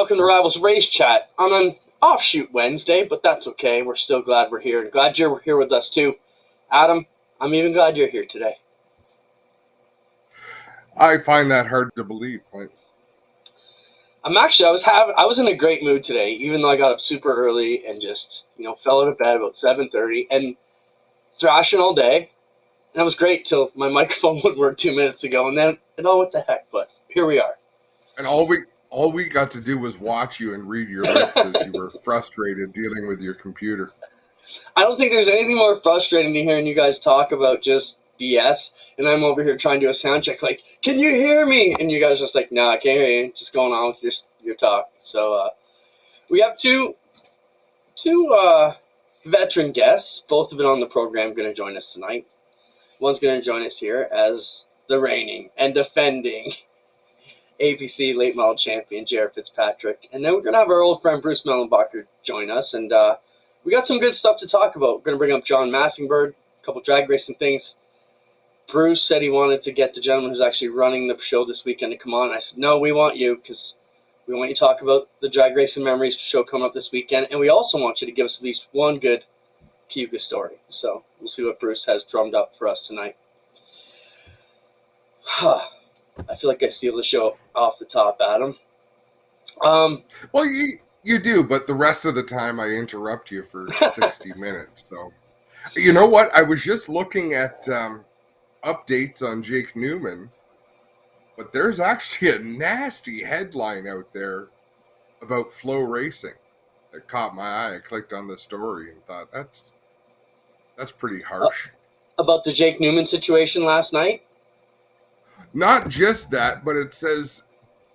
welcome to Rivalz Race Chat on an offshoot Wednesday, but that's okay. We're still glad we're here, and glad you're here with us too. Adam, I'm even glad you're here today. I find that hard to believe, Clint. I was in a great mood today, even though I got up super early and just, fell out of bed about 7:30 and thrashing all day. And it was great till my microphone wouldn't work 2 minutes ago, and then what the heck, but here we are. And all we got to do was watch you and read your lips as you were frustrated dealing with your computer. I don't think there's anything more frustrating than hearing you guys talk about just BS, and I'm over here trying to do a sound check like, can you hear me? And you guys are just like, no, I can't hear you. Just going on with your talk. So we have two veteran guests. Both have been on the program, going to join us tonight. One's going to join us here as the reigning and defending APC late model champion, Geoffrey Fitzpatrick. And then we're going to have our old friend Bruce Mellenbacher join us. And we got some good stuff to talk about. We're going to bring up John Massingbird, a couple drag racing things. Bruce said he wanted to get the gentleman who's actually running the show this weekend to come on. And I said, no, we want you because we want you to talk about the drag racing memories show coming up this weekend. And we also want you to give us at least one good Cayuga story. So we'll see what Bruce has drummed up for us tonight. I feel like I steal the show off the top, Adam. Well, you do, but the rest of the time I interrupt you for 60 minutes. So, you know what? I was just looking at updates on Jake Newman, but there's actually a nasty headline out there about Flow Racing that caught my eye. I clicked on the story and thought that's pretty harsh. About the Jake Newman situation last night? Not just that, but it says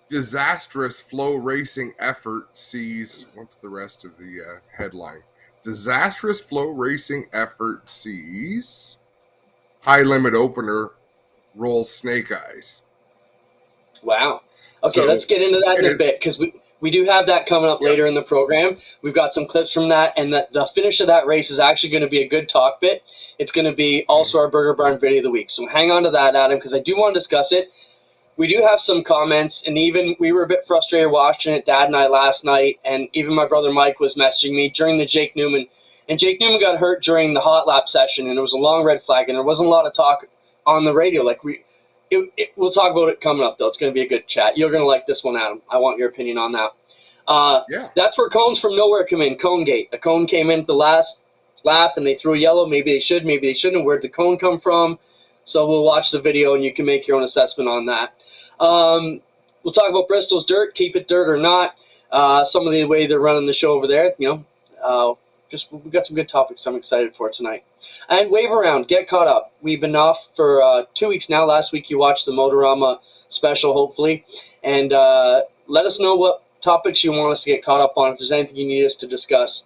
disastrous Flow Racing effort sees, what's the rest of the headline? Disastrous Flow Racing effort sees high limit opener rolls snake eyes. Wow. Okay, let's get into that in a bit because we do have that coming up later in the program. We've got some clips from that, and the finish of that race is actually going to be a good talk bit. It's going to be also our Burger Barn video of the week. So hang on to that, Adam, because I do want to discuss it. We do have some comments, and even we were a bit frustrated watching it, Dad and I, last night, and even my brother Mike was messaging me during the Jake Newman. And Jake Newman got hurt during the hot lap session, and there was a long red flag, and there wasn't a lot of talk on the radio. We'll talk about it coming up, though. It's going to be a good chat. You're going to like this one, Adam. I want your opinion on that. That's where cones from nowhere come in, Conegate. A cone came in the last lap, and they threw a yellow. Maybe they should, maybe they shouldn't. Where'd the cone come from? So we'll watch the video, and you can make your own assessment on that. We'll talk about Bristol's dirt, keep it dirt or not. Some of the way they're running the show over there, we've got some good topics I'm excited for tonight. And wave around, get caught up. We've been off for 2 weeks now. Last week you watched the Motorama special, hopefully. And let us know what topics you want us to get caught up on. If there's anything you need us to discuss,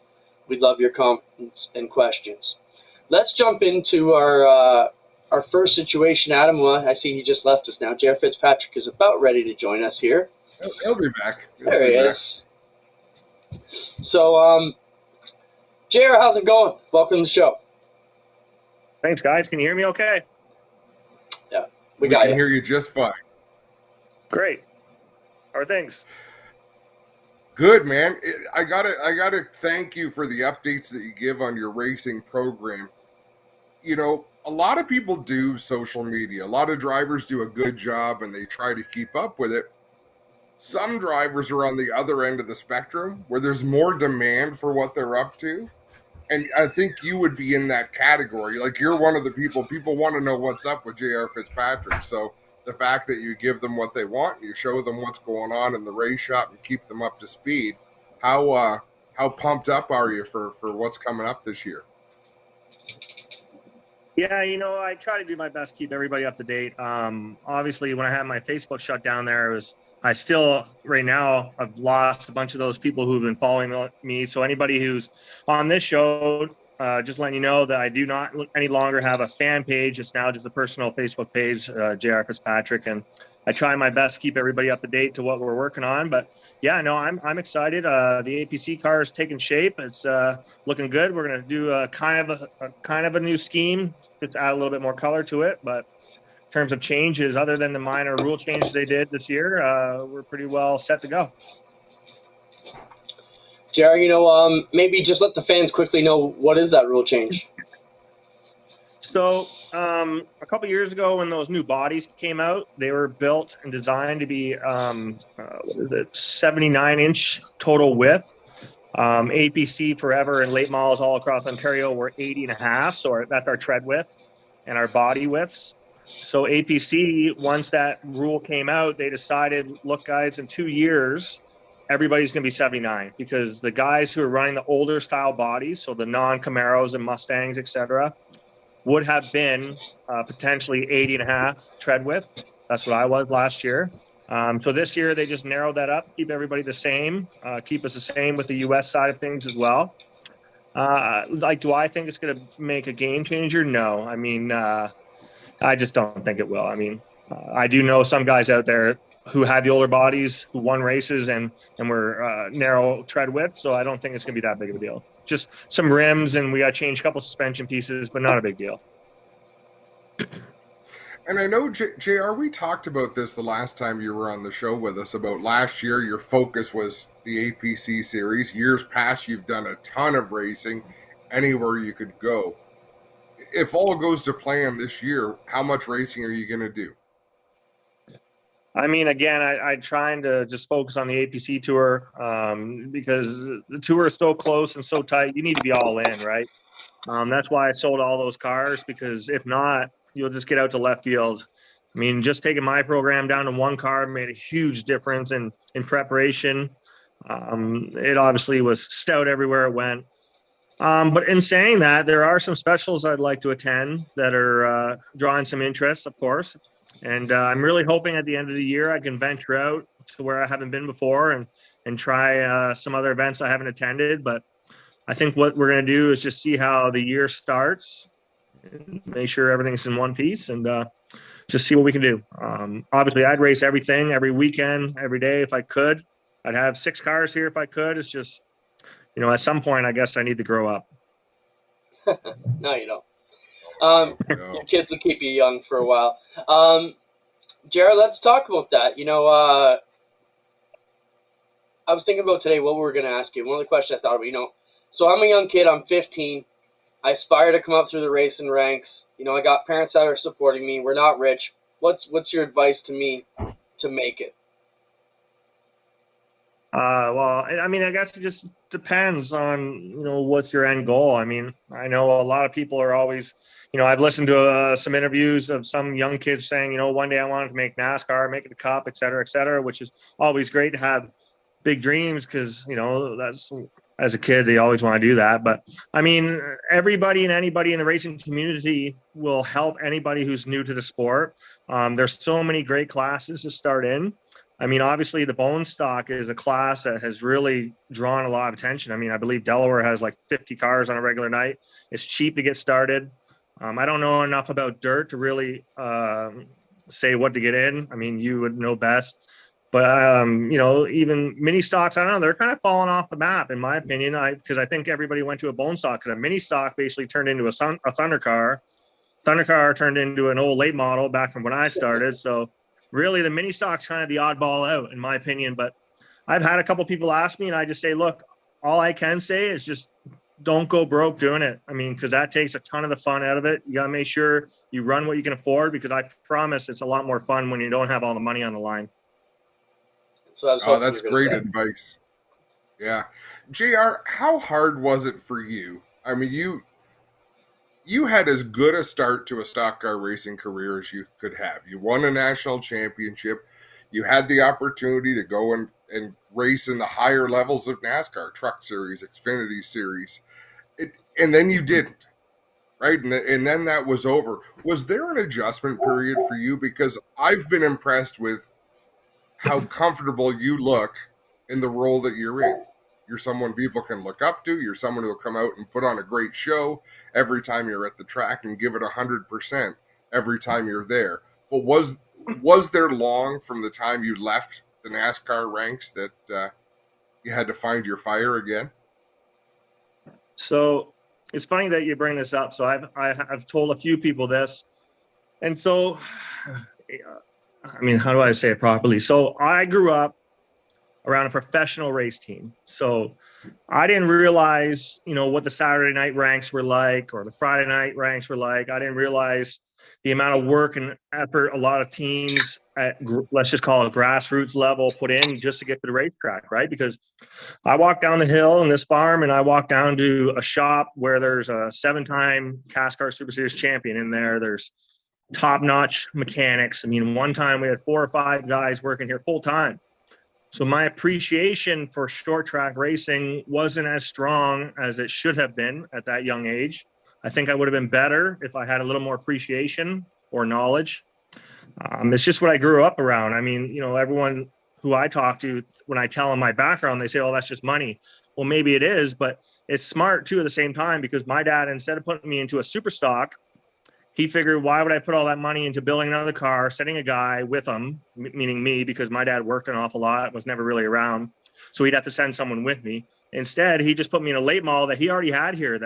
we'd love your comments and questions. Let's jump into our first situation, Adam. I see he just left us now. Geoffrey Fitzpatrick is about ready to join us here. He'll be back. There he is. So, JR, how's it going? Welcome to the show. Thanks, guys. Can you hear me okay? Yeah, we got you. We can hear you just fine. Great. How are things? Good, man. I gotta thank you for the updates that you give on your racing program. A lot of people do social media. A lot of drivers do a good job and they try to keep up with it. Some drivers are on the other end of the spectrum where there's more demand for what they're up to. And I think you would be in that category. Like, you're one of the people want to know what's up with J.R. Fitzpatrick. So the fact that you give them what they want, you show them what's going on in the race shop and keep them up to speed. How pumped up are you for what's coming up this year? Yeah, I try to do my best to keep everybody up to date. Obviously, when I had my Facebook shut down there, I still, right now, I've lost a bunch of those people who've been following me. So anybody who's on this show, just letting you know that I do not any longer have a fan page. It's now just a personal Facebook page, J.R. Fitzpatrick. And I try my best to keep everybody up to date to what we're working on. But yeah, no, I'm excited. The APC car is taking shape. It's looking good. We're going to do a kind of a new scheme. Just add a little bit more color to it. But in terms of changes, other than the minor rule changes they did this year, we're pretty well set to go. Jared, maybe just let the fans quickly know what is that rule change. So a couple years ago, when those new bodies came out, they were built and designed to be 79-inch total width. APC forever and late models all across Ontario were 80.5, so that's our tread width and our body widths. So APC, once that rule came out, they decided, look, guys, in 2 years, everybody's going to be 79, because the guys who are running the older style bodies, so the non-Camaros and Mustangs, etc., would have been potentially 80.5 tread width. That's what I was last year. So this year they just narrowed that up, keep everybody the same, keep us the same with the US side of things as well. Do I think it's going to make a game changer? No. I mean, I just don't think it will. I mean, I do know some guys out there who had the older bodies, who won races and were narrow tread width. So I don't think it's going to be that big of a deal. Just some rims, and we got to change a couple suspension pieces, but not a big deal. And I know, JR, we talked about this the last time you were on the show with us about last year. Your focus was the APC series. Years past, you've done a ton of racing anywhere you could go. If all goes to plan this year, how much racing are you going to do? I mean, again, I'm trying to just focus on the APC tour because the tour is so close and so tight. You need to be all in, right? That's why I sold all those cars, because if not, you'll just get out to left field. I mean, just taking my program down to one car made a huge difference in preparation. It obviously was stout everywhere it went. But in saying that, there are some specials I'd like to attend that are drawing some interest, of course. And I'm really hoping at the end of the year I can venture out to where I haven't been before and try some other events I haven't attended. But I think what we're going to do is just see how the year starts, make sure everything's in one piece, and just see what we can do. Obviously, I'd race everything, every weekend, every day if I could. I'd have 6 cars here if I could. It's just, at some point, I guess I need to grow up. No, you don't. Your kids will keep you young for a while. Jared, let's talk about that. I was thinking about today what we were going to ask you. One of the questions I thought of, so I'm a young kid. I'm 15. I aspire to come up through the racing ranks. I got parents that are supporting me. We're not rich. What's your advice to me to make it? Well, I mean, I guess it just depends on, what's your end goal. I mean, I know a lot of people are always, I've listened to some interviews of some young kids saying, one day I wanted to make NASCAR, make it the Cup, et cetera, which is always great to have big dreams because, that's, as a kid, they always want to do that. But I mean, everybody and anybody in the racing community will help anybody who's new to the sport. There's so many great classes to start in. I mean, obviously the bone stock is a class that has really drawn a lot of attention. I mean, I believe Delaware has like 50 cars on a regular night. It's cheap to get started. I don't know enough about dirt to really say what to get in. I mean, you would know best. But, even mini stocks, I don't know, they're kind of falling off the map, in my opinion, because I think everybody went to a bone stock, because a mini stock basically turned into a Thunder car. Thunder car turned into an old late model back from when I started. So really, the mini stock's kind of the oddball out, in my opinion. But I've had a couple people ask me, and I just say, look, all I can say is just don't go broke doing it. I mean, because that takes a ton of the fun out of it. You got to make sure you run what you can afford, because I promise it's a lot more fun when you don't have all the money on the line. That's great advice. Yeah. JR, how hard was it for you? I mean, you had as good a start to a stock car racing career as you could have. You won a national championship. You had the opportunity to go and race in the higher levels of NASCAR, Truck Series, Xfinity Series. And then you didn't, right? And then that was over. Was there an adjustment period for you? Because I've been impressed with how comfortable you look in the role that you're in. You're someone people can look up to. You're someone who will come out and put on a great show every time you're at the track and give it 100% every time you're there. But was there long from the time you left the NASCAR ranks that you had to find your fire again? So it's funny that you bring this up. So I've told a few people this. And so, I mean, how do I say it properly? So I grew up around a professional race team. So I didn't realize, what the Saturday night ranks were like or the Friday night ranks were like. I didn't realize the amount of work and effort a lot of teams at, let's just call it grassroots level, put in just to get to the racetrack, right? Because I walk down the hill in this farm and I walk down to a shop where there's a 7-time CASCAR Super Series champion in there. There's top-notch mechanics. I mean, one time we had 4 or 5 guys working here full time. So my appreciation for short track racing wasn't as strong as it should have been at that young age. I think I would have been better if I had a little more appreciation or knowledge. It's just what I grew up around. I mean, everyone who I talk to, when I tell them my background, they say, oh, that's just money. Well, maybe it is, but it's smart too at the same time, because my dad, instead of putting me into a super stock, he figured, why would I put all that money into building another car, setting a guy with him, meaning me, because my dad worked an awful lot, was never really around. So he'd have to send someone with me. Instead, he just put me in a late model that he already had here,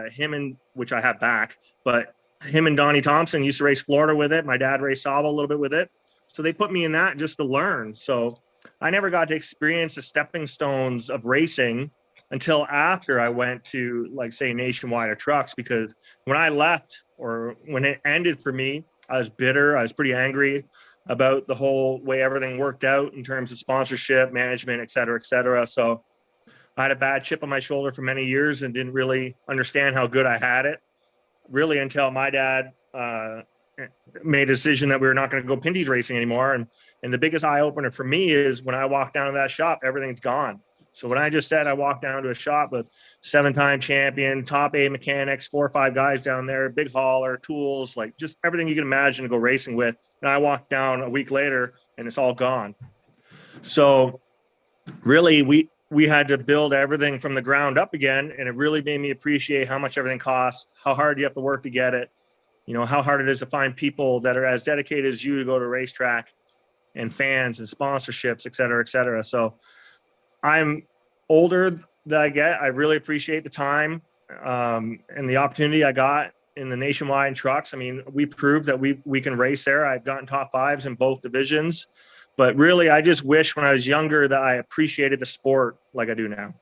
which I have back, but him and Donnie Thompson used to race Florida with it. My dad raced Sauber a little bit with it. So they put me in that just to learn. So I never got to experience the stepping stones of racing until after I went to, like, say, Nationwide or Trucks, because when I left, or when it ended for me, I was bitter. I was pretty angry about the whole way everything worked out in terms of sponsorship, management, et cetera, et cetera. So I had a bad chip on my shoulder for many years and didn't really understand how good I had it, really, until my dad made a decision that we were not going to go Pinty's racing anymore. And the biggest eye opener for me is when I walk down to that shop, everything's gone. So when I just said I walked down to a shop with 7-time champion, top A mechanics, 4 or 5 guys down there, big hauler, tools, like just everything you can imagine to go racing with. And I walked down a week later and it's all gone. So really we had to build everything from the ground up again. And it really made me appreciate how much everything costs, how hard you have to work to get it, how hard it is to find people that are as dedicated as you to go to a racetrack, and fans and sponsorships, et cetera, et cetera. So I'm older that I get. I really appreciate the time and the opportunity I got in the Nationwide and Trucks. I mean, we proved that we can race there. I've gotten top 5s in both divisions. But really, I just wish when I was younger that I appreciated the sport like I do now.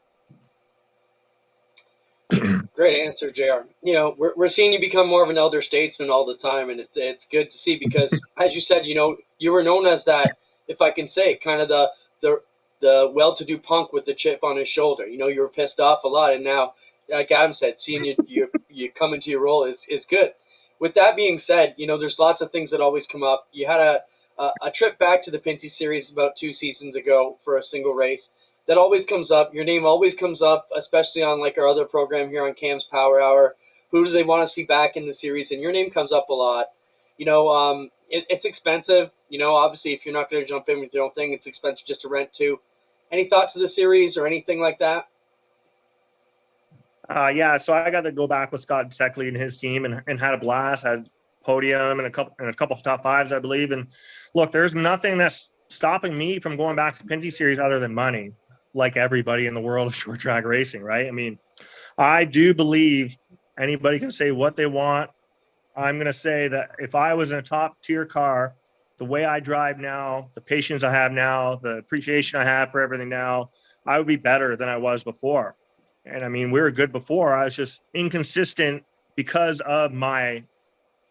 Great answer, JR. We're seeing you become more of an elder statesman all the time, and it's good to see, because, as you said, you were known as that, if I can say, kind of the well-to-do punk with the chip on his shoulder. You were pissed off a lot, and now, like Adam said, seeing you come into your role is good. With that being said, there's lots of things that always come up. You had a trip back to the Pinty Series about 2 seasons ago for a single race. That always comes up. Your name always comes up, especially on like our other program here on Cam's Power Hour. Who do they want to see back in the series? And your name comes up a lot. It's expensive. Obviously, if you're not going to jump in with your own thing, it's expensive just to rent too. Any thoughts of the series or anything like that? Yeah, so I got to go back with Scott Seckley and his team and had a blast. Had podium and a couple of top 5s, I believe. And look, there's nothing that's stopping me from going back to Pinty Series other than money, like everybody in the world of short track racing, right? I mean, I do believe anybody can say what they want. I'm going to say that if I was in a top tier car, the way I drive now, the patience I have now, the appreciation I have for everything now, I would be better than I was before. And I mean, we were good before. I was just inconsistent because of my,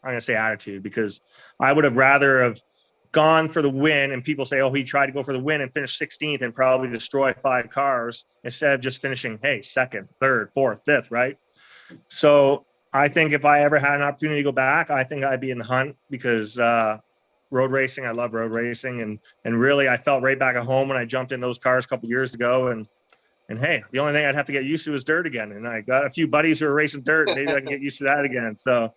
I'm going to say attitude, because I would have rather have gone for the win, and people say, oh, he tried to go for the win and finish 16th and probably destroy 5 cars instead of just finishing, hey, 2nd, 3rd, 4th, 5th, right? So I think if I ever had an opportunity to go back, I think I'd be in the hunt, because road racing, I love road racing. And really, I felt right back at home when I jumped in those cars a couple years ago. And hey, the only thing I'd have to get used to is dirt again. And I got a few buddies who are racing dirt. Maybe I can get used to that again. So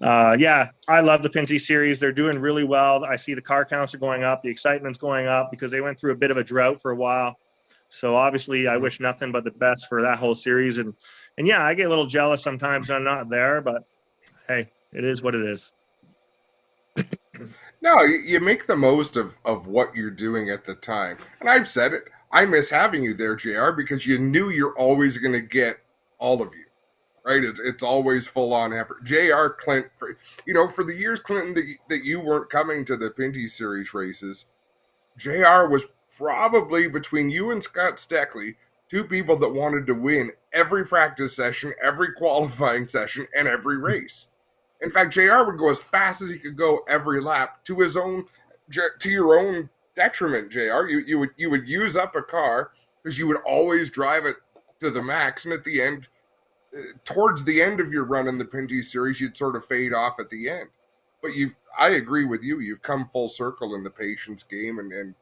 yeah, I love the Pinty Series. They're doing really well. I see the car counts are going up. The excitement's going up because they went through a bit of a drought for a while. So obviously I wish nothing but the best for that whole series. And yeah, I get a little jealous sometimes when I'm not there, but hey, it is what it is. No, you make the most of what you're doing at the time. And I've said it. I miss having you there, JR, because you knew you're always going to get all of you, right? It's always full-on effort. JR, Clint, for the years, Clinton, that you weren't coming to the Pinty Series races, JR was probably between you and Scott Steckley, two people that wanted to win every practice session, every qualifying session, and every race. In fact, JR would go as fast as he could go every lap to your own detriment, JR. You would use up a car because you would always drive it to the max, and at the end, towards the end of your run in the Pinty series, you'd sort of fade off at the end. But I agree with you. You've come full circle in the patience game and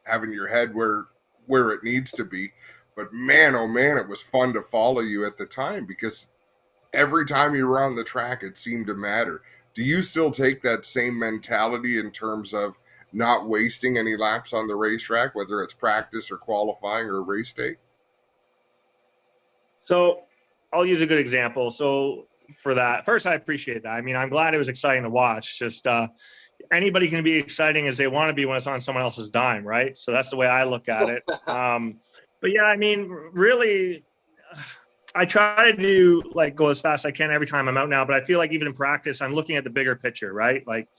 having your head where it needs to be. But man, oh man, it was fun to follow you at the time because every time you were on the track, it seemed to matter. Do you still take that same mentality in terms of not wasting any laps on the racetrack, whether it's practice or qualifying or race day? So I'll use a good example. So for that, first, I appreciate that. I mean, I'm glad it was exciting to watch. Just anybody can be exciting as they want to be when it's on someone else's dime, right? So that's the way I look at it. But yeah, I mean, really, I try to go as fast as I can every time I'm out now. But I feel like even in practice, I'm looking at the bigger picture, right? Like,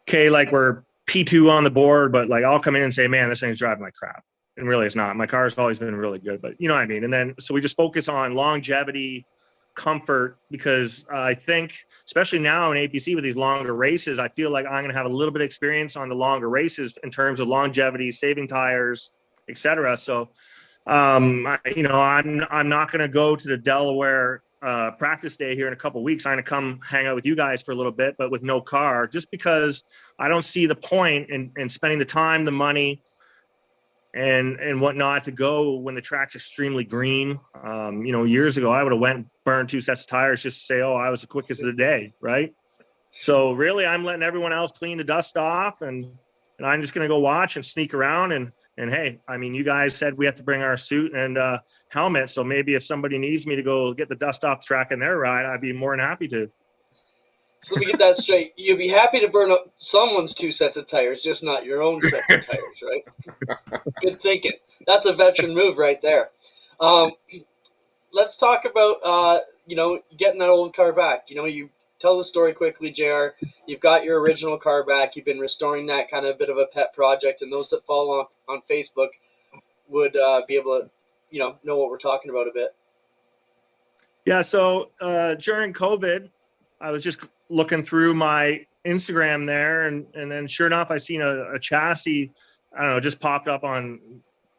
okay, we're P2 on the board, but I'll come in and say, man, this thing's driving like crap. And really it's not. My car's always been really good, but you know what I mean? And then, so we just focus on longevity, comfort, because I think, especially now in APC with these longer races, I feel like I'm going to have a little bit of experience on the longer races in terms of longevity, saving tires, etc. So, I'm not going to go to the Delaware practice day here in a couple of weeks. I'm going to come hang out with you guys for a little bit, but with no car, just because I don't see the point in spending the time, the money, and whatnot to go when the track's extremely green. Years ago, I would have went and burned 2 sets of tires just to say, oh, I was the quickest of the day, right? So really, I'm letting everyone else clean the dust off, and I'm just going to go watch and sneak around. And hey, I mean, you guys said we have to bring our suit and helmet, so maybe if somebody needs me to go get the dust off the track in their ride, I'd be more than happy to. So let me get that straight. You'd be happy to burn up someone's 2 sets of tires, just not your own sets of tires, right? Good thinking. That's a veteran move right there. Let's talk about, getting that old car back. You tell the story quickly, JR. You've got your original car back. You've been restoring that, kind of a bit of a pet project, and those that follow on Facebook would be able to, know what we're talking about a bit. Yeah, so during COVID, I was just looking through my Instagram there, and then sure enough, I seen a chassis, I don't know, just popped up on,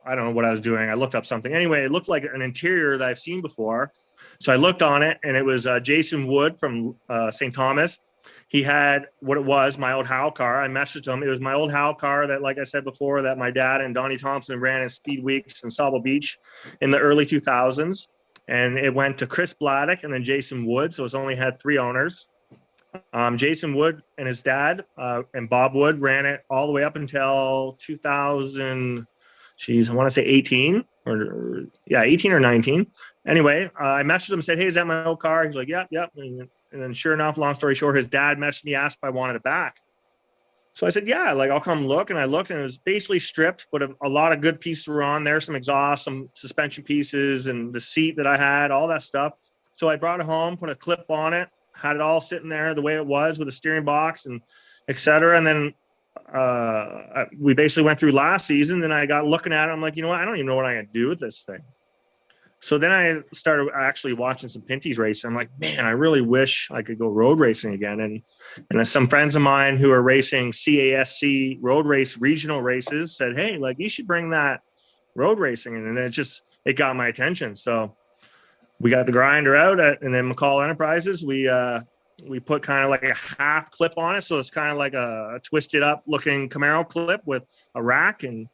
I don't know what I was doing. I looked up something. Anyway, it looked like an interior that I've seen before. So I looked on it, and it was Jason Wood from St. Thomas. He had what it was, my old Howe car. I messaged him. It was my old Howe car that, like I said before, that my dad and Donnie Thompson ran in Speed Weeks in Sauble Beach in the early 2000s. And it went to Chris Bladdock and then Jason Wood. So it's only had 3 owners. Jason Wood and his dad and Bob Wood ran it all the way up until 2000. I want to say 18 or 18 or 19. Anyway, I messaged him and said, hey, is that my old car? He's like, yep. And then sure enough, long story short, his dad messaged me, asked if I wanted it back. So I said, yeah, I'll come look. And I looked, and it was basically stripped, but a lot of good pieces were on there, some exhaust, some suspension pieces, and the seat that I had, all that stuff. So I brought it home, put a clip on it, had it all sitting there the way it was with a steering box and et cetera. And then we basically went through last season, and I got looking at it. I'm like, you know what? I don't even know what I'm going to do with this thing. So then I started actually watching some Pinty's racing. I'm like, man, I really wish I could go road racing again. And some friends of mine who are racing CASC road race regional races said, hey, you should bring that road racing. And it got my attention. So we got the grinder out and then McCall Enterprises. We put kind of like a half clip on it. So it's kind of like a twisted up looking Camaro clip with a rack and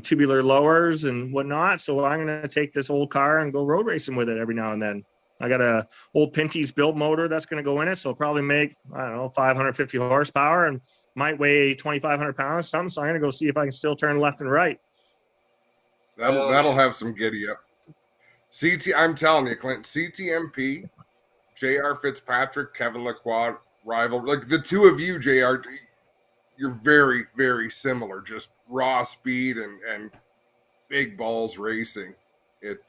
tubular lowers and whatnot. So I'm going to take this old car and go road racing with it every now and then. I got a old Pinty's built motor that's going to go in it. So it'll probably make, 550 horsepower and might weigh 2,500 pounds, something. So I'm going to go see if I can still turn left and right. That'll have some giddy up. I'm telling you, Clint, CTMP, JR Fitzpatrick, Kevin Lacroix, Rivalz, the two of you, JR, you're very, very similar. Just raw speed and big balls racing. It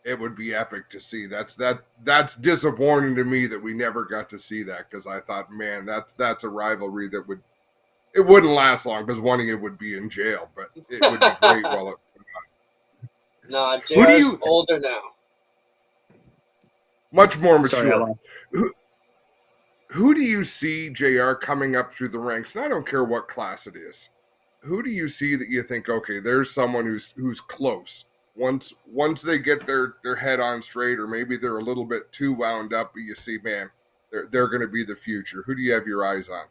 would be epic to see. That's disappointing to me that we never got to see that, because I thought, man, that's a rivalry that would It wouldn't last long because one of you would be in jail, but it would be great while it. Nah, Who do JR's you? older now. Much more Sorry, I mature. lost. Who do you see, JR, coming up through the ranks? And I don't care what class it is. Who do you see that you think, okay, there's someone who's close? Once they get their head on straight, or maybe they're a little bit too wound up, but you see, man, they're going to be the future. Who do you have your eyes on?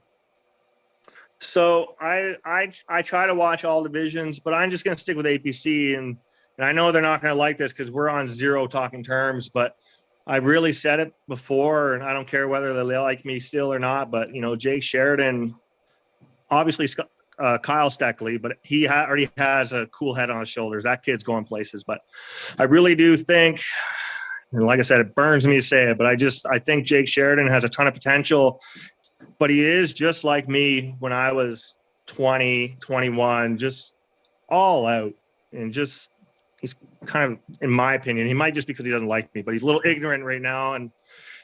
So I try to watch all divisions, but I'm just going to stick with APC, and I know they're not going to like this because we're on zero talking terms, but I've really said it before, and I don't care whether they like me still or not. But Jake Sheridan, obviously Kyle Steckley, but he already has a cool head on his shoulders. That kid's going places. But I really do think, and like I said, it burns me to say it, but I think Jake Sheridan has a ton of potential. But he is just like me when I was 20, 21, just all out, and just he's kind of, in my opinion, he might just because he doesn't like me, but he's a little ignorant right now. And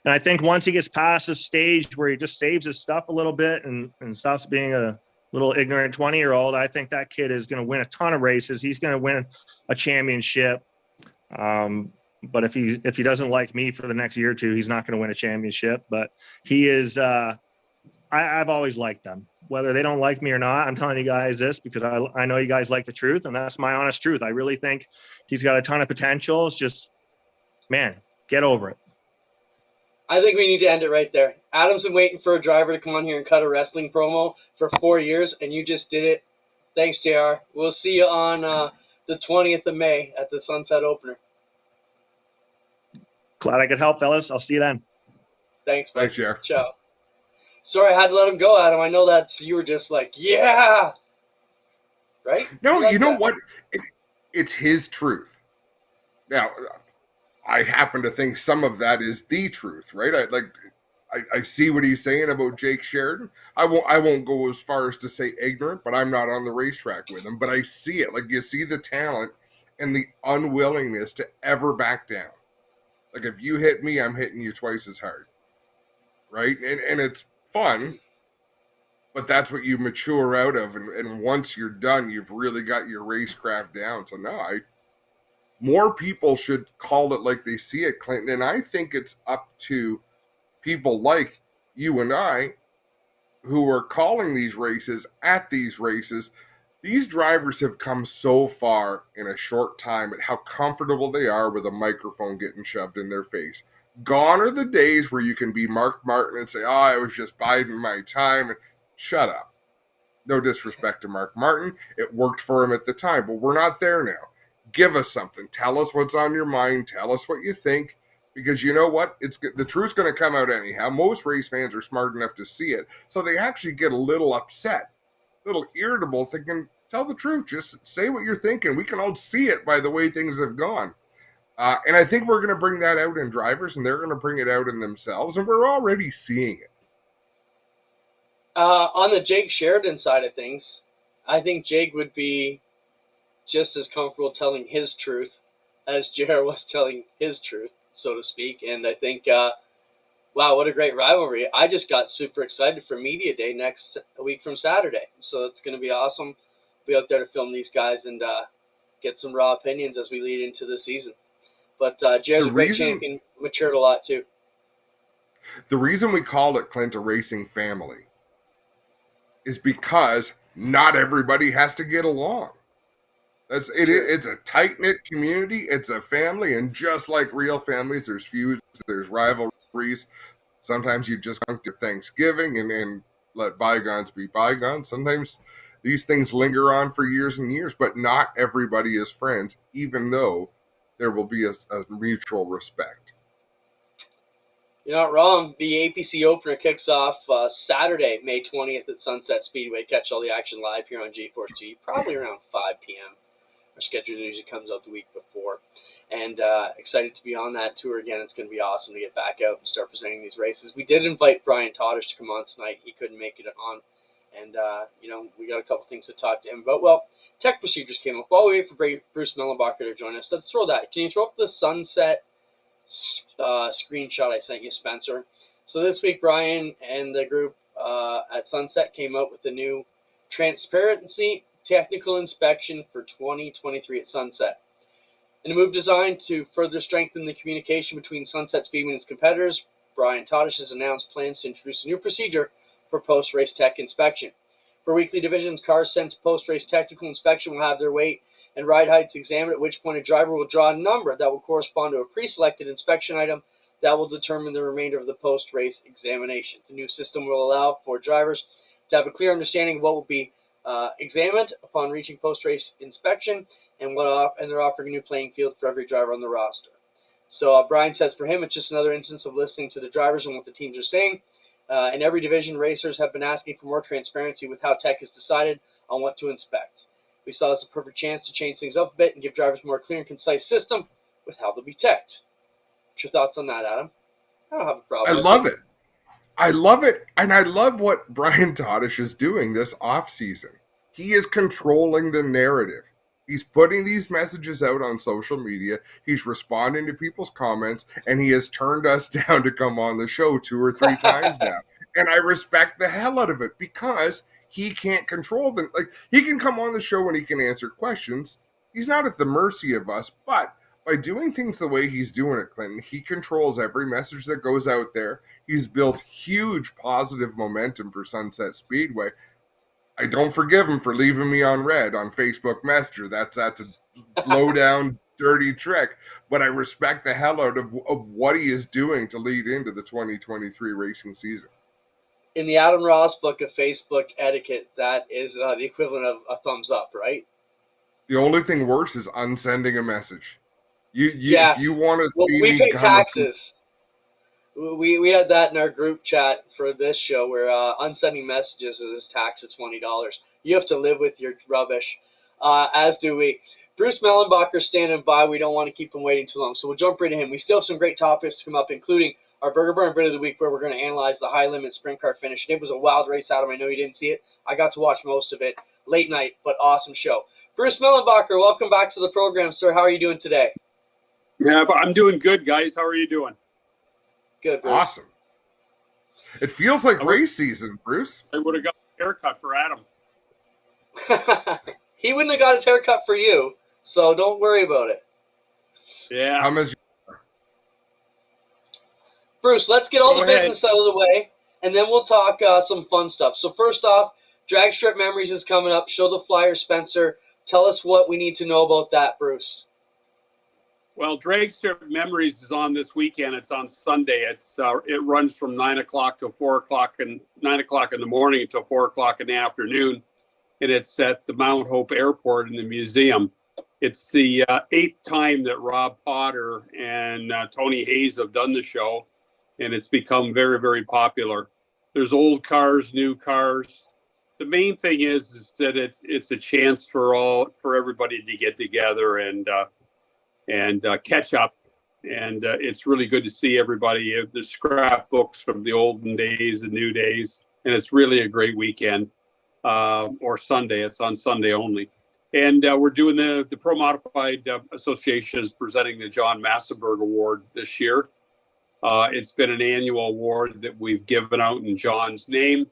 I think once he gets past this stage where he just saves his stuff a little bit and stops being a little ignorant 20-year-old, I think that kid is going to win a ton of races. He's going to win a championship. But if he doesn't like me for the next year or two, he's not going to win a championship. But he is. I've always liked them, whether they don't like me or not. I'm telling you guys this because I know you guys like the truth, and that's my honest truth. I really think he's got a ton of potential. It's just, man, get over it. I think we need to end it right there. Adam's been waiting for a driver to come on here and cut a wrestling promo for 4 years, and you just did it. Thanks, JR. We'll see you on the 20th of May at the Sunset Opener. Glad I could help, fellas. I'll see you then. Thanks, man. Thanks, JR. Ciao. Sorry, I had to let him go, Adam. I know that you were just like, yeah. Right? No, like you know that? what? It's his truth. Now, I happen to think some of that is the truth, right? I see what he's saying about Jake Sheridan. I won't go as far as to say ignorant, but I'm not on the racetrack with him. But I see it. Like, you see the talent and the unwillingness to ever back down. Like, if you hit me, I'm hitting you twice as hard, right? And it's fun, but that's what you mature out of. And once you're done, you've really got your racecraft down. So no, more people should call it like they see it, Clinton. And I think it's up to people like you and I who are calling these races at these races. These drivers have come so far in a short time at how comfortable they are with a microphone getting shoved in their face. Gone are the days where you can be Mark Martin and say, I was just biding my time. Shut up. No disrespect to Mark Martin. It worked for him at the time, but we're not there now. Give us something. Tell us what's on your mind. Tell us what you think. Because you know what? The truth's going to come out anyhow. Most race fans are smart enough to see it. So they actually get a little upset, a little irritable, thinking, tell the truth. Just say what you're thinking. We can all see it by the way things have gone. And I think we're going to bring that out in drivers, and they're going to bring it out in themselves. And we're already seeing it. On the Jake Sheridan side of things, I think Jake would be just as comfortable telling his truth as JR was telling his truth, so to speak. And I think, wow, what a great rivalry. I just got super excited for Media Day next week from Saturday. So it's going to be awesome. Be out there to film these guys and get some raw opinions as we lead into the season. But JR's a great champion, matured a lot too. The reason we call it, Clint, a racing family is because not everybody has to get along. It's a tight-knit community. It's a family, and just like real families, there's feuds, there's rivalries. Sometimes you just come to Thanksgiving and let bygones be bygones. Sometimes these things linger on for years and years, but not everybody is friends, even though there will be a mutual respect. You're not wrong. The APC opener kicks off Saturday, May 20th at Sunset Speedway. Catch all the action live here on G4G, probably around 5 p.m. Our schedule usually comes out the week before. And excited to be on that tour again. It's going to be awesome to get back out and start presenting these races. We did invite Brian Todders to come on tonight. He couldn't make it on. And, we got a couple things to talk to him about. Well, tech procedures came up. While we wait for Bruce Mellenbacher to join us, let's throw that. Can you throw up the Sunset screenshot I sent you, Spencer? So this week, Brian and the group at Sunset came out with the new transparency technical inspection for 2023 at Sunset. In a move designed to further strengthen the communication between Sunset Speedway and its competitors, Brian Todish has announced plans to introduce a new procedure for post-race tech inspection. For weekly divisions, cars sent to post-race technical inspection will have their weight and ride heights examined, at which point a driver will draw a number that will correspond to a pre-selected inspection item that will determine the remainder of the post-race examination. The new system will allow for drivers to have a clear understanding of what will be examined upon reaching post-race inspection, and they're offering a new playing field for every driver on the roster. So Brian says for him, it's just another instance of listening to the drivers and what the teams are saying. In every division, racers have been asking for more transparency with how tech is decided on what to inspect. We saw this as a perfect chance to change things up a bit and give drivers a more clear and concise system with how they'll be teched. What's your thoughts on that, Adam? I don't have a problem. I love it. I love it. And I love what Brian Todish is doing this offseason. He is controlling the narrative. He's putting these messages out on social media. He's responding to people's comments, and he has turned us down to come on the show 2 or 3 times now. And I respect the hell out of it because he can't control them. Like, he can come on the show and he can answer questions. He's not at the mercy of us, but by doing things the way he's doing it, Clinton, he controls every message that goes out there. He's built huge positive momentum for Sunset Speedway. I don't forgive him for leaving me on red on Facebook Messenger. That's a low-down, dirty trick. But I respect the hell out of what he is doing to lead into the 2023 racing season. In the Adam Ross book of Facebook etiquette, that is the equivalent of a thumbs up, right? The only thing worse is unsending a message. Yeah. If you want to see we me pay taxes. We had that in our group chat for this show where unsending messages is taxed at $20. You have to live with your rubbish, as do we. Bruce Mellenbacher standing by. We don't want to keep him waiting too long, so we'll jump right to him. We still have some great topics to come up, including our Burger Burn Bit of the Week, where we're going to analyze the high limit sprint car finish. It was a wild race, Adam. I know you didn't see it. I got to watch most of it. Late night, but awesome show. Bruce Mellenbacher, welcome back to the program, sir. How are you doing today? Yeah, I'm doing good, guys. How are you doing? Good, Bruce. Awesome. It feels like race season, Bruce. I would have got a haircut for Adam. He wouldn't have got his haircut for you, so don't worry about it. Yeah. Come as Bruce, let's get all the business out of the way, and then we'll talk some fun stuff. So first off, Drag Strip Memories is coming up. Show the flyer, Spencer. Tell us what we need to know about that, Bruce. Well, Drag Strip Memories is on this weekend. It's on Sunday. It runs from 9 o'clock to 4 o'clock and 9 o'clock in the morning until 4 o'clock in the afternoon. And it's at the Mount Hope Airport in the museum. It's the 8th time that Rob Potter and Tony Hayes have done the show, and it's become very, very popular. There's old cars, new cars. The main thing is that it's a chance for everybody to get together and catch up, and it's really good to see everybody. The scrapbooks from the olden days and new days, and it's really a great weekend. Or Sunday. It's on Sunday only, and we're doing the Pro Modified Association is presenting the John Massenburg Award this year. It's been an annual award that we've given out in John's name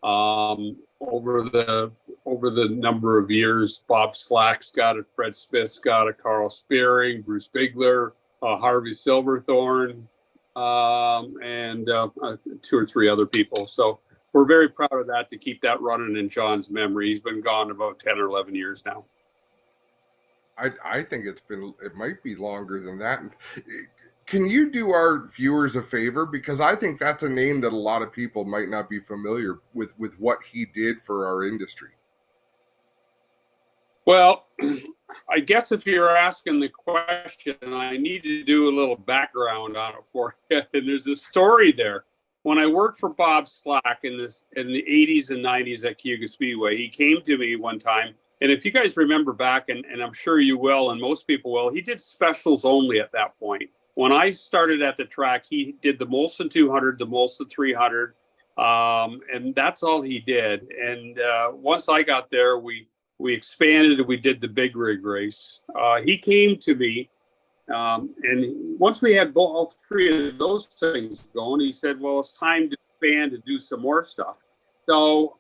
over the number of years. Bob Slack's got it, Fred Smith's got it, Carl Spearing, Bruce Bigler, Harvey Silverthorne, and 2 or 3 other people. So we're very proud of that, to keep that running in John's memory. He's been gone about 10 or 11 years now. I think it might be longer than that. Can you do our viewers a favor? Because I think that's a name that a lot of people might not be familiar with what he did for our industry. Well, I guess if you're asking the question, I need to do a little background on it for you. And there's a story there. When I worked for Bob Slack in the 80s and 90s at Cayuga Speedway, he came to me one time. And if you guys remember back, and I'm sure you will, and most people will, he did specials only at that point. When I started at the track, he did the Molson 200, the Molson 300, and that's all he did. And once I got there, we expanded and we did the big rig race. He came to me, and once we had all 3 of those things going, he said, well, it's time to expand and do some more stuff. So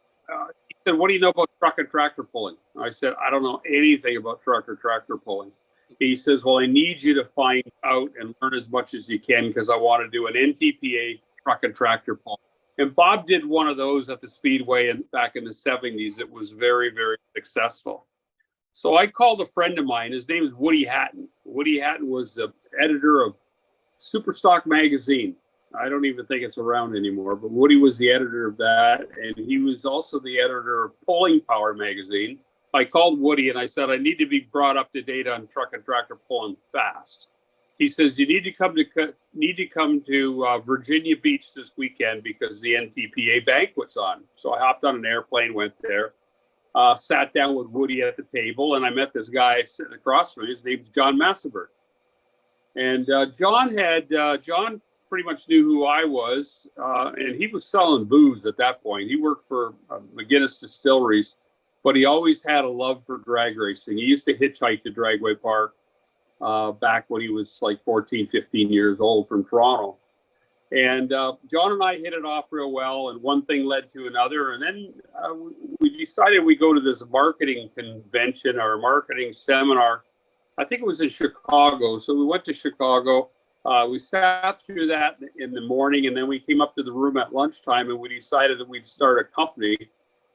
he said, what do you know about truck and tractor pulling? I said, I don't know anything about truck or tractor pulling. He says, well, I need you to find out and learn as much as you can because I want to do an NTPA truck and tractor pull. And Bob did one of those at the Speedway back in the 70s. It was very, very successful. So I called a friend of mine. His name is Woody Hatton. Woody Hatton was the editor of Superstock magazine. I don't even think it's around anymore, but Woody was the editor of that. And he was also the editor of Pulling Power magazine. I called Woody and I said, I need to be brought up to date on truck and tractor pulling fast. He says, you need to come to Virginia Beach this weekend because the NTPA banquet's on. So I hopped on an airplane, went there, sat down with Woody at the table, and I met this guy sitting across from me. His name's John Massabert. And John pretty much knew who I was, and he was selling booze at that point. He worked for McGuinness Distilleries, but he always had a love for drag racing. He used to hitchhike to Dragway Park back when he was like 14, 15 years old from Toronto. And John and I hit it off real well, and one thing led to another. And then we decided we'd go to this marketing convention or marketing seminar. I think it was in Chicago. So we went to Chicago. We sat through that in the morning, and then we came up to the room at lunchtime, and we decided that we'd start a company.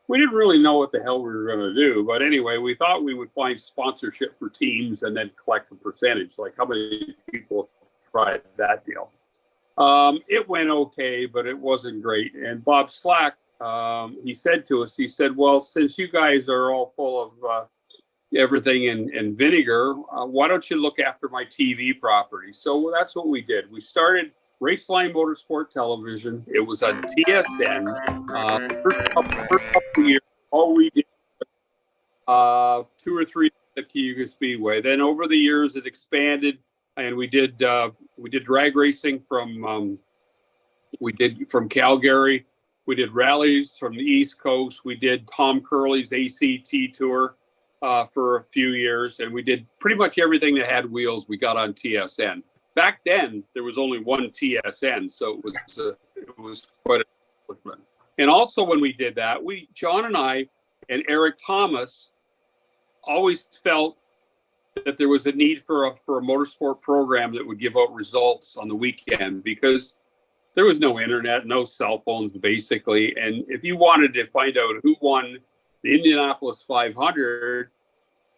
We didn't really know what the hell we were going to do. But anyway, we thought we would find sponsorship for teams and then collect a percentage, like how many people tried that deal. It went okay, but it wasn't great. And Bob Slack, he said to us, he said, well, since you guys are all full of everything in vinegar, why don't you look after my TV property? So that's what we did. We started Raceline Motorsport Television. It was on TSN. First couple of years, all we did 2 or 3 at Cayuga Speedway. Then over the years, it expanded, and we did drag racing from Calgary. We did rallies from the East Coast. We did Tom Curley's ACT tour for a few years, and we did pretty much everything that had wheels. We got on TSN. Back then, there was only one TSN, so it was quite an accomplishment. And also, when we did that, John and I and Eric Thomas always felt that there was a need for a motorsport program that would give out results on the weekend because there was no internet, no cell phones, basically. And if you wanted to find out who won the Indianapolis 500,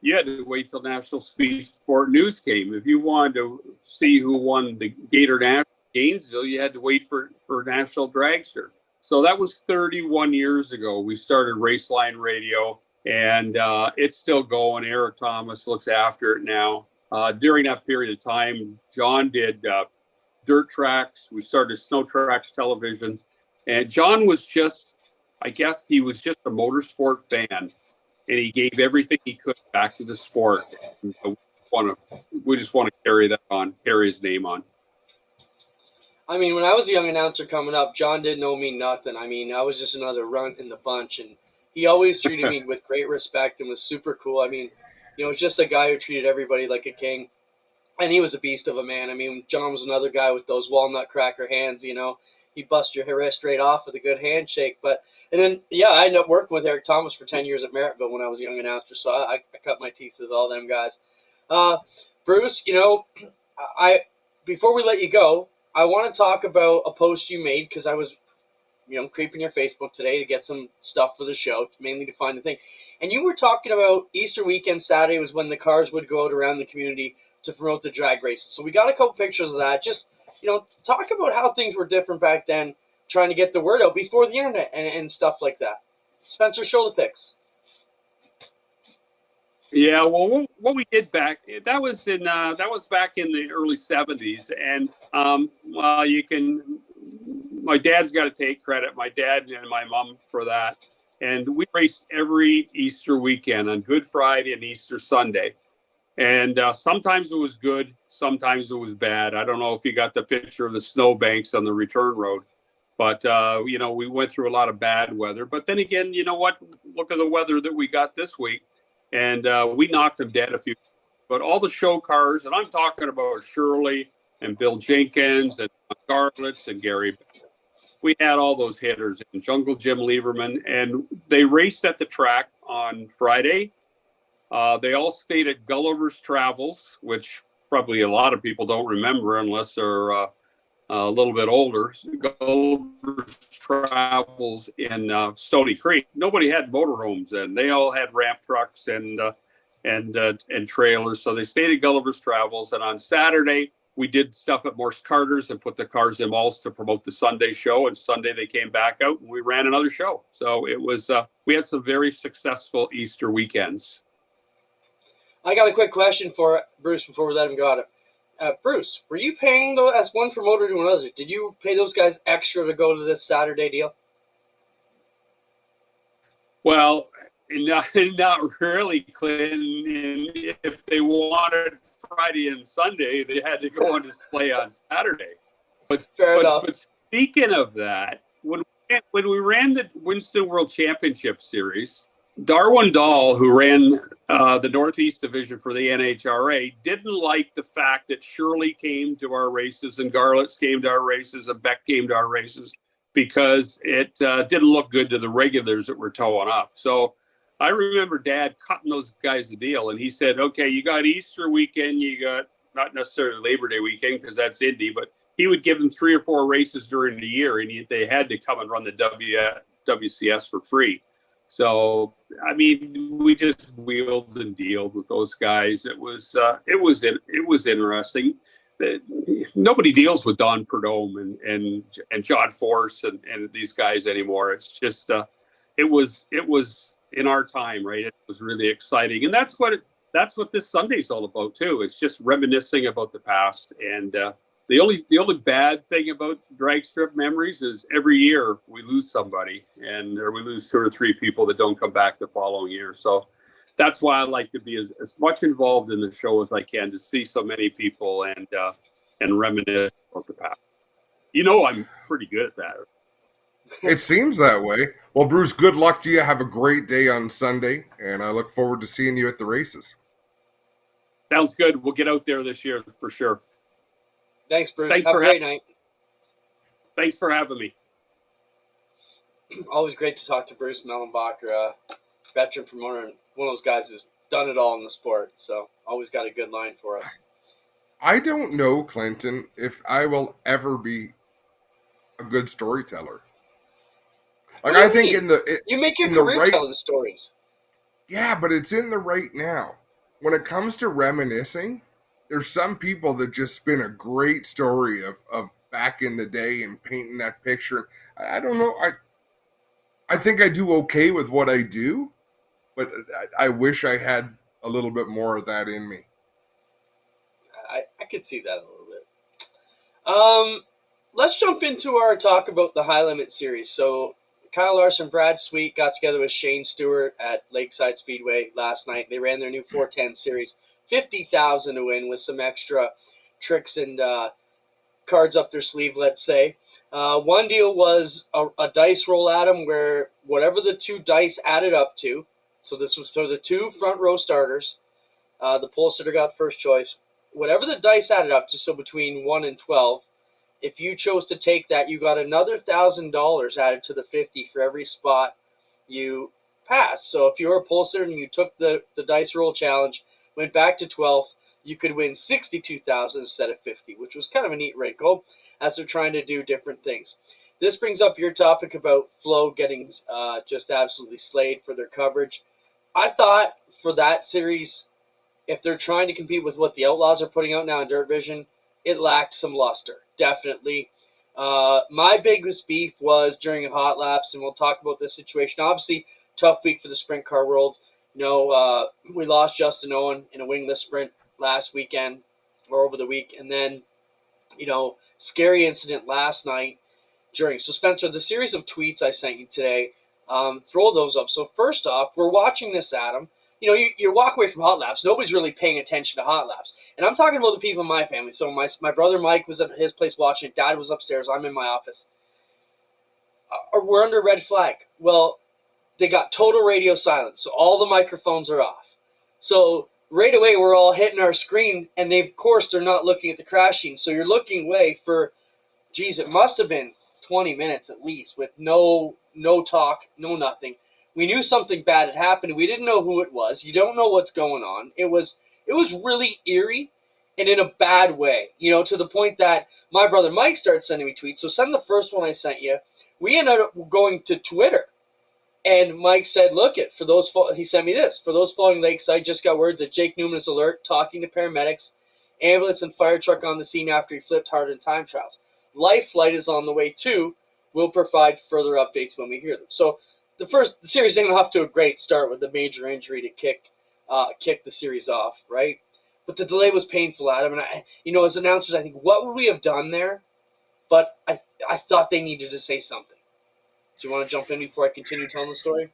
you had to wait till National Speed Sport News came. If you wanted to see who won the Gator National Gainesville, you had to wait for National Dragster. So that was 31 years ago. We started Raceline Radio, and it's still going. Eric Thomas looks after it now. During that period of time, John did dirt tracks. We started Snow Tracks Television. And John was I guess he was just a motorsport fan. And he gave everything he could back to the sport. We just want to carry that on, carry his name on. I mean, when I was a young announcer coming up, John didn't owe me nothing. I mean, I was just another runt in the bunch, and he always treated me with great respect and was super cool. I mean, was just a guy who treated everybody like a king, and he was a beast of a man. I mean, John was another guy with those walnut cracker hands. He'd bust your wrist straight off with a good handshake, And then, I ended up working with Eric Thomas for 10 years at Merrittville when I was a young announcer, so I cut my teeth with all them guys. Bruce, before we let you go, I want to talk about a post you made because I was, creeping your Facebook today to get some stuff for the show, mainly to find the thing. And you were talking about Easter weekend, Saturday was when the cars would go out around the community to promote the drag races. So we got a couple pictures of that. Just, talk about how things were different back then, trying to get the word out before the internet and stuff like that. Spencer, show the pics. Yeah, well, what we did back that was back in the early 70s, and my dad's got to take credit, my dad and my mom, for that. And we raced every Easter weekend on Good Friday and Easter Sunday. And sometimes it was good, sometimes it was bad. I don't know if you got the picture of the snowbanks on the return road. But, we went through a lot of bad weather. But then again, you know what? Look at the weather that we got this week. And we knocked them dead a few. But all the show cars, and I'm talking about Shirley and Bill Jenkins and Garlitz and Gary, we had all those hitters in Jungle Jim Lieberman, and they raced at the track on Friday. They all stayed at Gulliver's Travels, which probably a lot of people don't remember unless they're a little bit older. Gulliver's Travels in Stony Creek. Nobody had motorhomes then. They all had ramp trucks and trailers. So they stayed at Gulliver's Travels. And on Saturday, we did stuff at Morse Carter's and put the cars in malls to promote the Sunday show. And Sunday they came back out and we ran another show. So it was, we had some very successful Easter weekends. I got a quick question for Bruce before we let him go at it. Bruce, were you paying as one promoter to another? Did you pay those guys extra to go to this Saturday deal? Well, not really, Clinton. If they wanted Friday and Sunday, they had to go on display on Saturday. But speaking of that, when we ran the Winston World Championship Series, Darwin Dahl, who ran the Northeast Division for the NHRA, didn't like the fact that Shirley came to our races and Garlitz came to our races and Beck came to our races because it didn't look good to the regulars that were towing up. So I remember Dad cutting those guys a deal, and he said, okay, you got Easter weekend, you got not necessarily Labor Day weekend because that's Indy, but he would give them 3 or 4 races during the year, and they had to come and run the WCS for free. So, I mean, we just wheeled and dealed with those guys. It was interesting. Nobody deals with Don Perdome and John Force and these guys anymore. It's just it was in our time, right? It was really exciting, and that's what this Sunday's all about too. It's just reminiscing about the past. And the only bad thing about drag strip memories is every year we lose somebody, or we lose 2 or 3 people that don't come back the following year. So that's why I like to be as much involved in the show as I can, to see so many people and reminisce about the past. You know, I'm pretty good at that. It seems that way. Well, Bruce, good luck to you. Have a great day on Sunday, and I look forward to seeing you at the races. Sounds good. We'll get out there this year for sure. Thanks, Bruce. Have a great night. Thanks for having me. Always great to talk to Bruce Mellenbacher, veteran promoter, and one of those guys who's done it all in the sport. So always got a good line for us. I don't know, Clinton, if I will ever be a good storyteller. Like, I think you make your career telling stories. Yeah, but it's in the right now. When it comes to reminiscing, there's some people that just spin a great story of back in the day and painting that picture. I don't know. I think I do okay with what I do, but I wish I had a little bit more of that in me. I could see that a little bit. Let's jump into our talk about the High Limit Series. So Kyle Larson, Brad Sweet got together with Shane Stewart at Lakeside Speedway last night. They ran their new 410 series, $50,000 to win with some extra tricks and cards up their sleeve, let's say. One deal was a dice roll, Adam, where whatever the 2 dice added up to, so this was for the 2 front row starters, the pole sitter got first choice. Whatever the dice added up to, so between 1 and 12, if you chose to take that, you got another $1,000 added to the 50 for every spot you passed. So if you were a pole sitter and you took the dice roll challenge, went back to 12, you could win $62,000 instead of 50, which was kind of a neat wrinkle as they're trying to do different things. This brings up your topic about Flow getting just absolutely slayed for their coverage. I thought for that series, if they're trying to compete with what the Outlaws are putting out now in Dirt Vision, it lacked some luster, definitely. My biggest beef was during hot laps, and we'll talk about this situation. Obviously, tough week for the sprint car world. You know, we lost Justin Owen in a wingless sprint last weekend or over the week. And then, you know, scary incident last night during. So, Spencer, the series of tweets I sent you today, throw those up. So, first off, we're watching this, Adam. You know, you walk away from hot laps. Nobody's really paying attention to hot laps. And I'm talking about the people in my family. So my brother Mike was at his place watching it. Dad was upstairs. I'm in my office. We're under red flag. Well, they got total radio silence. So all the microphones are off. So right away, we're all hitting our screen. And of course, they're not looking at the crash scene. So you're looking away for, geez, it must have been 20 minutes at least with no talk, no nothing. We knew something bad had happened. We didn't know who it was. You don't know what's going on. It was really eerie and in a bad way, to the point that my brother Mike started sending me tweets. So send the first one I sent you. We ended up going to Twitter. And Mike said, he sent me this. For those following Lakeside, just got word that Jake Newman is alert, talking to paramedics, ambulance and fire truck on the scene after he flipped hard in time trials. Life flight is on the way too. We'll provide further updates when we hear them. So the series didn't off to a great start with the major injury to kick the series off, right? But the delay was painful, Adam. And as announcers, I think, what would we have done there? But I thought they needed to say something. Do you want to jump in before I continue telling the story?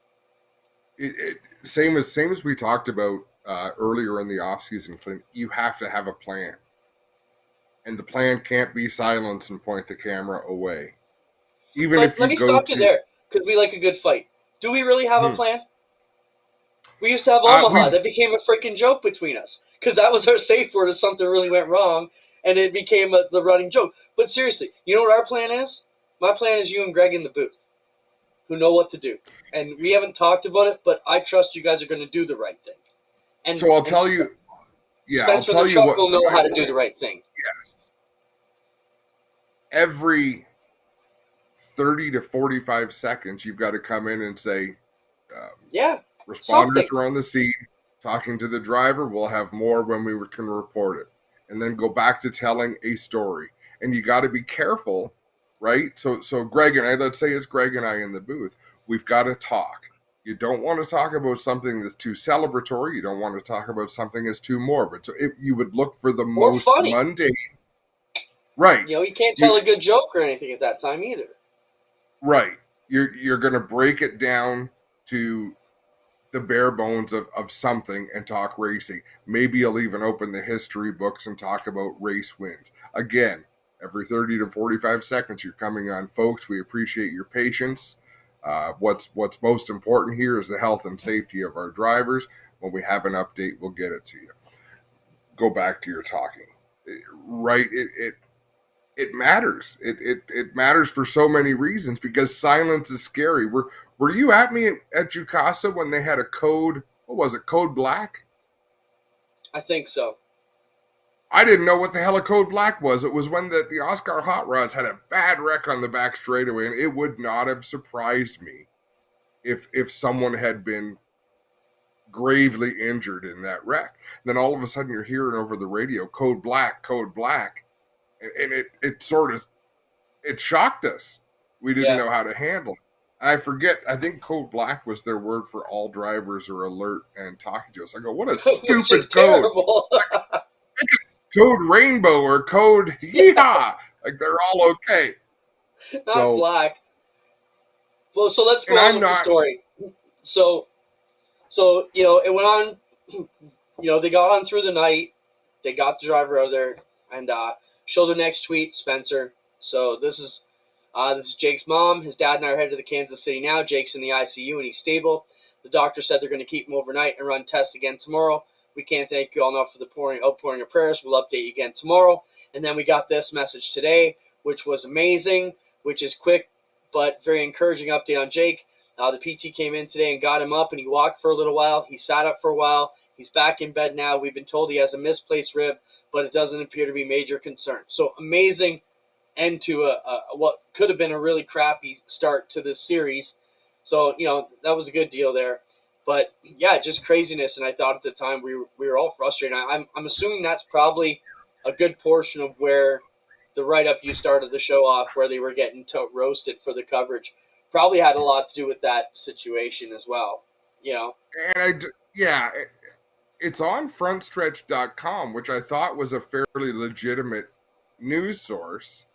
Same as we talked about earlier in the offseason, Clint. You have to have a plan, and the plan can't be silence and point the camera away. Let me stop you there, because we like a good fight. Do we really have a plan? We used to have Omaha. That became a freaking joke between us, because that was our safe word if something really went wrong, and it became the running joke. But seriously, you know what our plan is? My plan is you and Greg in the booth, who know what to do. And we haven't talked about it, but I trust you guys are going to do the right thing. And so I'll tell you, Spencer the truck will know how to do the right thing. Yes. Every 30 to 45 seconds, you've got to come in and say, responders are on the scene, talking to the driver. We'll have more when we can report it. And then go back to telling a story. And you got to be careful, right? So Greg and I, let's say it's Greg and I in the booth. We've got to talk. You don't want to talk about something that's too celebratory. You don't want to talk about something that's too morbid. So if you would look for the most mundane. Right. You can't tell a good joke or anything at that time either. Right. You're going to break it down to the bare bones of something and talk racing. Maybe you'll even open the history books and talk about race wins. Again, every 30 to 45 seconds you're coming on. Folks, we appreciate your patience. What's most important here is the health and safety of our drivers. When we have an update, we'll get it to you. Go back to your talking. Right? It matters. It matters for so many reasons because silence is scary. Were you at me at Jukasa when they had a code? What was it? Code Black? I think so. I didn't know what the hell a Code Black was. It was when the Oscar Hot Rods had a bad wreck on the back straightaway, and it would not have surprised me if someone had been gravely injured in that wreck. Then all of a sudden you're hearing over the radio, Code Black, Code Black. And it shocked us. We didn't know how to handle it. I forget, I think Code Black was their word for all drivers are alert and talking to us. I go, what a stupid code. Code Rainbow or Code Yeehaw. Like they're all okay. Not Black. Well, so let's go on with the story. So it went on, they got on through the night. They got the driver out there and showed the next tweet, Spencer. So this is Jake's mom. His dad and I are headed to the Kansas City now. Jake's in the ICU and he's stable. The doctor said they're going to keep him overnight and run tests again tomorrow. We can't thank you all enough for the outpouring of prayers. We'll update you again tomorrow. And then we got this message today, which was amazing, which is quick but very encouraging update on Jake. The PT came in today and got him up, and he walked for a little while. He sat up for a while. He's back in bed now. We've been told he has a misplaced rib, but it doesn't appear to be major concern. So amazing end to what could have been a really crappy start to this series. So, that was a good deal there. But, yeah, just craziness. And I thought at the time we were all frustrated. I'm assuming that's probably a good portion of where the write-up you started the show off, where they were getting roasted for the coverage, probably had a lot to do with that situation as well, And it's on frontstretch.com, which I thought was a fairly legitimate news source.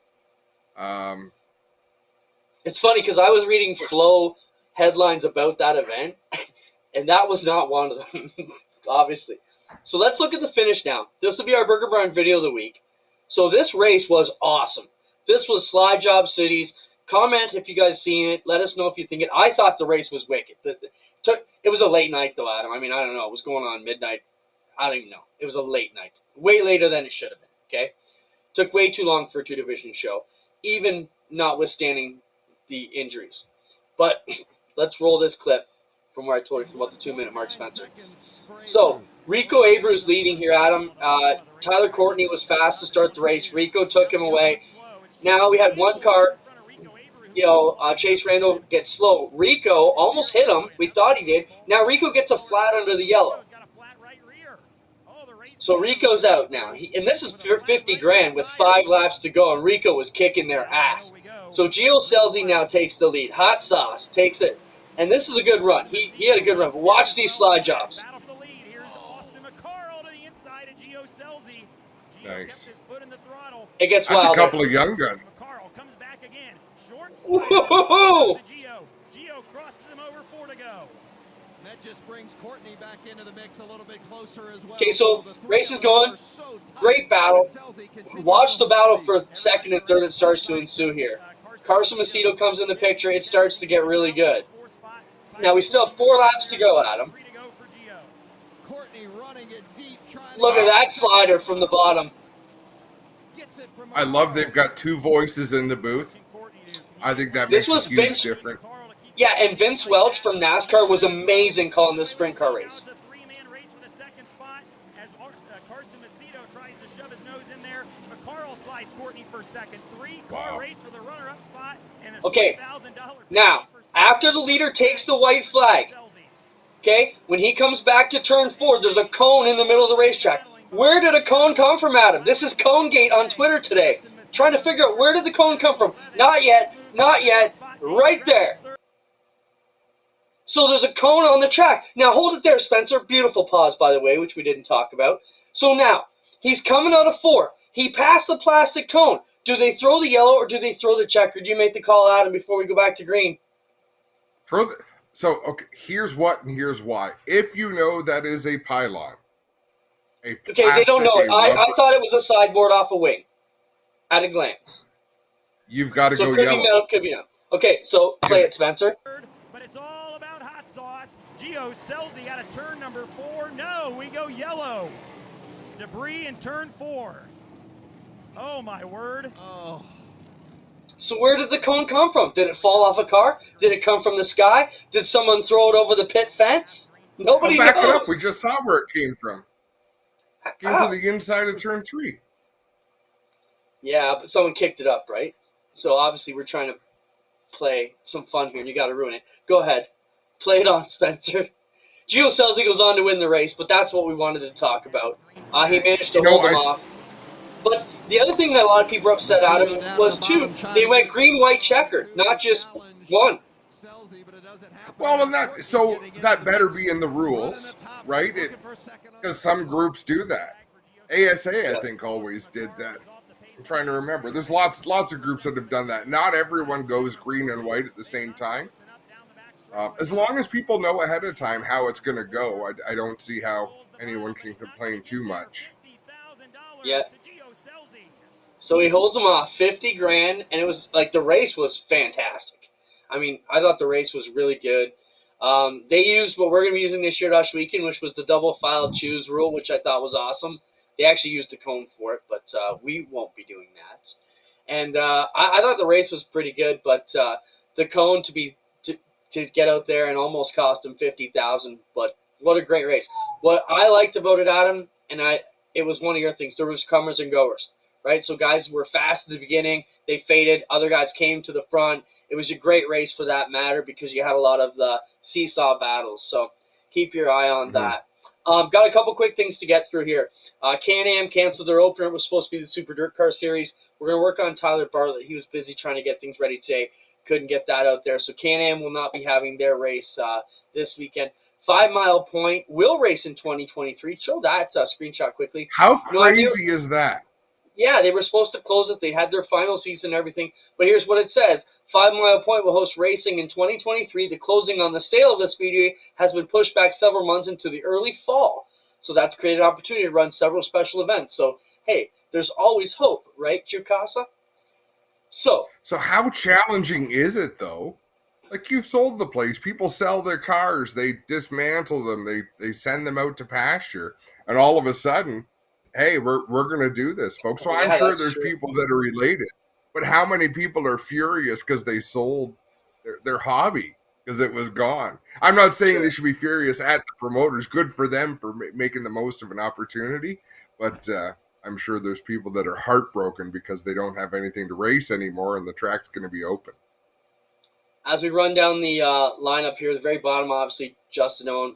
It's funny because I was reading Flow headlines about that event, and that was not one of them, obviously. So let's look at the finish now. This will be our Burger Barn video of the week. So this race was awesome. This was Slide Job Cities. Comment if you guys seen it. Let us know if you think it. I thought the race was wicked. It was a late night, though, Adam. I mean, I don't know. It was going on midnight. I don't even know. It was a late night. Way later than it should have been, okay? Took way too long for a two-division show. Even notwithstanding the injuries. But let's roll this clip from where I told you from about the 2-minute mark, Spencer. So Rico Abreu's leading here, Adam. Tyler Courtney was fast to start the race. Rico took him away. Now we had one car, Chase Randall gets slow. Rico almost hit him. We thought he did. Now Rico gets a flat under the yellow. So Rico's out now. And this is 50 grand with 5 laps to go, and Rico was kicking their ass. So Gio Scelzi now takes the lead. Hot Sauce takes it. And this is a good run. He had a good run. Watch these slide jobs. Nice. It gets That's wild. a couple of young guns. Whoa! Gio crosses him over, 4 to go. That just brings Courtney back into the mix a little bit closer as well. Okay, so race is going. Great battle. Watch the battle for second and third that starts to ensue here. Carson Macedo comes in the picture. It starts to get really good. Now we still have 4 laps to go, Adam. Look at that slider from the bottom. I love they've got 2 voices in the booth. I think that makes a huge difference. Yeah, and Vince Welch from NASCAR was amazing calling this sprint car race. Carson Macedo tries to shove his nose in there. McCarl slides Courtney for second. 3-car race for the runner-up spot. And okay, now, after the leader takes the white flag, okay, when he comes back to turn 4, there's a cone in the middle of the racetrack. Where did a cone come from, Adam? This is ConeGate on Twitter today. Trying to figure out where did the cone come from. Not yet. Right there. So there's a cone on the track. Now hold it there, Spencer. Beautiful pause, by the way, which we didn't talk about. So now, he's coming out of 4. He passed the plastic cone. Do they throw the yellow or do they throw the checker? Do you make the call, Adam, before we go back to green? So, okay, here's what and here's why. If you know that is a pylon. Okay, they don't know it. I thought it was a sideboard off a wing. At a glance. You've got to go could yellow. Be metal, could be not. Okay, so play it, Spencer. But it's all about hot sauce. Gio Scelzi out of turn number 4. No, we go yellow. Debris in turn 4. Oh, my word. Oh. So where did the cone come from? Did it fall off a car? Did it come from the sky? Did someone throw it over the pit fence? Nobody knows. Back it up. We just saw where it came from. It came from the inside of turn 3. Yeah, but someone kicked it up, right? So obviously we're trying to play some fun here, and you got to ruin it. Go ahead. Play it on, Spencer. Gio Scelzi goes on to win the race, but that's what we wanted to talk about. He managed to hold him off. But the other thing that a lot of people were upset at him was, too, they went green, white, checkered, not just one. Well, and that better be in the rules, right? Because some groups do that. ASA, I think, always did that. I'm trying to remember. There's lots of groups that have done that. Not everyone goes green and white at the same time. As long as people know ahead of time how it's going to go, I don't see how anyone can complain too much. Yeah. So he holds him off 50 grand, and it was like the race was fantastic. I mean, I thought the race was really good. They used what we're going to be using this year at Osh Weekend, which was the double file choose rule, which I thought was awesome. They actually used a cone for it, but we won't be doing that. And I thought the race was pretty good, but the cone to get out there and almost cost him $50,000. But what a great race! What I liked about it, Adam, and it was one of your things. There was comers and goers, right? So guys were fast at the beginning, they faded. Other guys came to the front. It was a great race for that matter because you had a lot of the seesaw battles. So keep your eye on that. Got a couple quick things to get through here. Can-Am canceled their opener. It was supposed to be the Super Dirt Car Series. We're going to work on Tyler Bartlett. He was busy trying to get things ready today. Couldn't get that out there. So Can-Am will not be having their race this weekend. 5 Mile Point will race in 2023. Show that screenshot quickly. How crazy is that? Yeah, they were supposed to close it. They had their final season and everything. But here's what it says. 5 Mile Point will host racing in 2023. The closing on the sale of the Speedway has been pushed back several months into the early fall. So that's created an opportunity to run several special events. So, hey, there's always hope, right, Chukasa? So how challenging is it, though? Like, you've sold the place. People sell their cars. They dismantle them. They send them out to pasture. And all of a sudden, hey, we're going to do this, folks. So I'm sure there's people that are related. But how many people are furious because they sold their hobby because it was gone? I'm not saying they should be furious at the promoters. Good for them for making the most of an opportunity. But I'm sure there's people that are heartbroken because they don't have anything to race anymore and the track's going to be open. As we run down the lineup here, the very bottom, obviously, Justin Owen.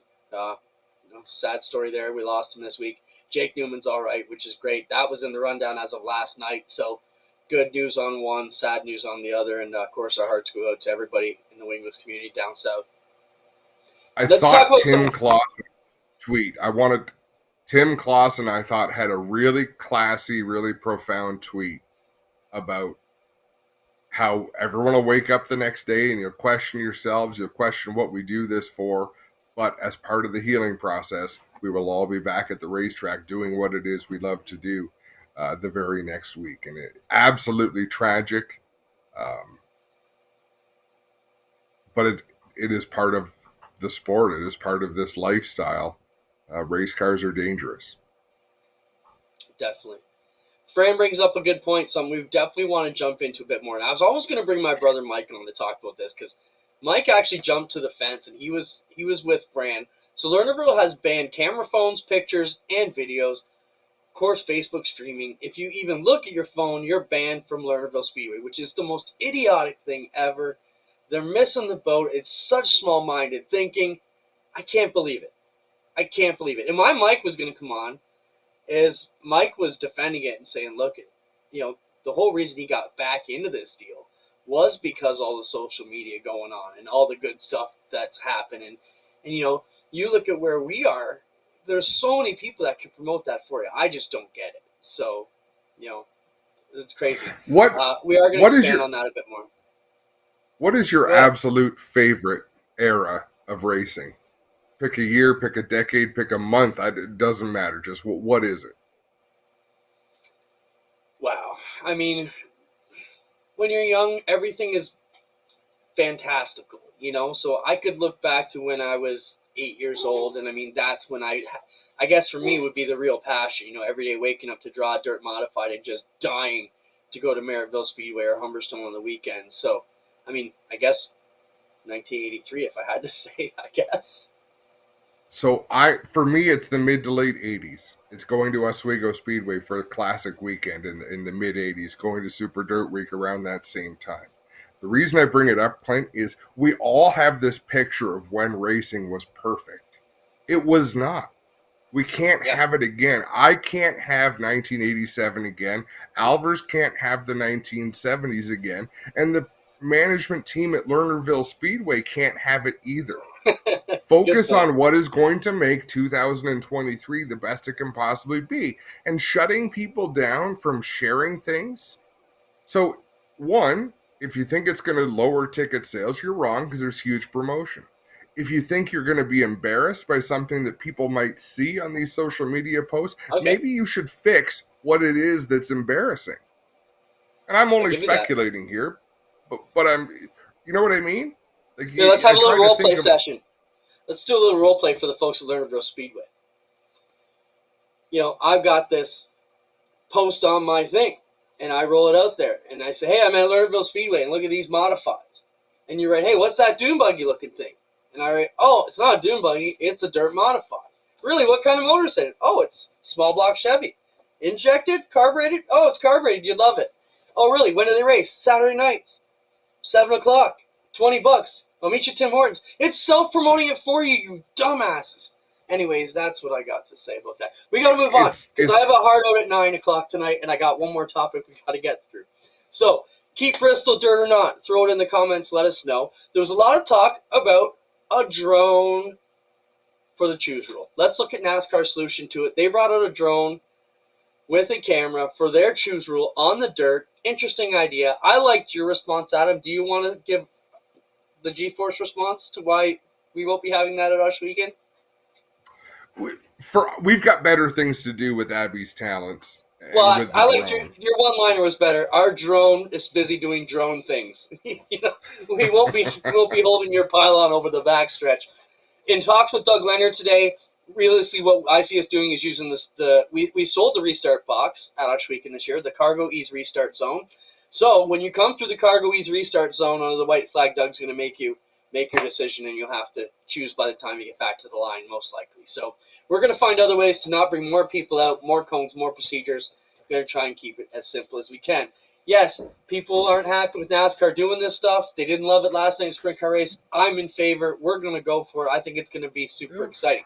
Sad story there. We lost him this week. Jake Newman's all right, which is great. That was in the rundown as of last night. So good news on one, sad news on the other. And, of course, our hearts go out to everybody in the wingless community down south. I thought Tim Clausen's tweet, Tim Clausen, I thought, had a really classy, really profound tweet about how everyone will wake up the next day and you'll question yourselves, you'll question what we do this for. But as part of the healing process, we will all be back at the racetrack doing what it is we love to do the very next week. And it absolutely tragic. But it is part of the sport. It is part of this lifestyle. Race cars are dangerous. Definitely. Fran brings up a good point, something we definitely want to jump into a bit more. And I was almost going to bring my brother Mike on to talk about this because Mike actually jumped to the fence and he was with Fran. So Lernerville has banned camera phones, pictures, and videos. Of course, Facebook streaming. If you even look at your phone, you're banned from Lernerville Speedway, which is the most idiotic thing ever. They're missing the boat. It's such small-minded thinking. I can't believe it. I can't believe it. And why Mike was going to come on is Mike was defending it and saying, look, the whole reason he got back into this deal was because all the social media going on and all the good stuff that's happening. And you look at where we are, there's so many people that can promote that for you. I just don't get it. So, it's crazy. We are going to expand on that a bit more. What is your absolute favorite era of racing? Pick a year, pick a decade, pick a month. It doesn't matter. Just what is it? Wow. I mean, when you're young, everything is fantastical, So I could look back to when I was 8 years old, and I mean, that's when I guess for me would be the real passion, every day waking up to draw a dirt modified and just dying to go to Merrittville Speedway or Humberstone on the weekend. So, I mean, I guess 1983, if I had to say, I guess. So for me, it's the mid to late 80s. It's going to Oswego Speedway for a classic weekend in the mid 80s, going to Super Dirt Week around that same time. The reason I bring it up, Clint, is we all have this picture of when racing was perfect. It was not. We can't have it again. I can't have 1987 again. Alvars can't have the 1970s again. And the management team at Lernerville Speedway can't have it either. Focus on what is going to make 2023 the best it can possibly be. And shutting people down from sharing things. So, one, if you think it's going to lower ticket sales, you're wrong because there's huge promotion. If you think you're going to be embarrassed by something that people might see on these social media posts, maybe you should fix what it is that's embarrassing. And I'm only speculating here, but I'm, you know what I mean? Like, let's have a little role play session. Let's do a little role play for the folks at Lernerville Speedway. I've got this post on my thing, and I roll it out there, and I say, hey, I'm at Lernerville Speedway, and look at these modifieds. And you write, hey, what's that dune buggy looking thing? And I write, oh, it's not a dune buggy, it's a dirt modified. Really, what kind of motor is it? Oh, it's small block Chevy. Injected? Carbureted? Oh, it's carbureted, you'd love it. Oh, really, when do they race? Saturday nights, 7 o'clock, $20. I'll meet you at Tim Hortons. It's self-promoting it for you, you dumbasses. Anyways, that's what I got to say about that. We got to move on, because I have a hard out at 9 o'clock tonight, and I got one more topic we got to get through. So, keep Bristol dirt or not? Throw it in the comments, let us know. There was a lot of talk about a drone for the choose rule. Let's look at NASCAR's solution to it. They brought out a drone with a camera for their choose rule on the dirt. Interesting idea. I liked your response, Adam. Do you want to give the G-Force response to why we won't be having that at Rush Weekend? We've got better things to do with Abby's talents. Well, I liked your one-liner was better. Our drone is busy doing drone things. We won't be holding your pylon over the backstretch. In talks with Doug Leonard today, realistically, what I see us doing is using this. We sold the restart box at Rush Weekend this year, the Cargo Ease Restart Zone. So when you come through the Cargo Ease restart zone under the white flag, Doug's going to make your decision, and you'll have to choose by the time you get back to the line, most likely. So we're going to find other ways to not bring more people out, more cones, more procedures. We're going to try and keep it as simple as we can. Yes, people aren't happy with NASCAR doing this stuff. They didn't love it last night's sprint car race. I'm in favor. We're going to go for it. I think it's going to be super exciting.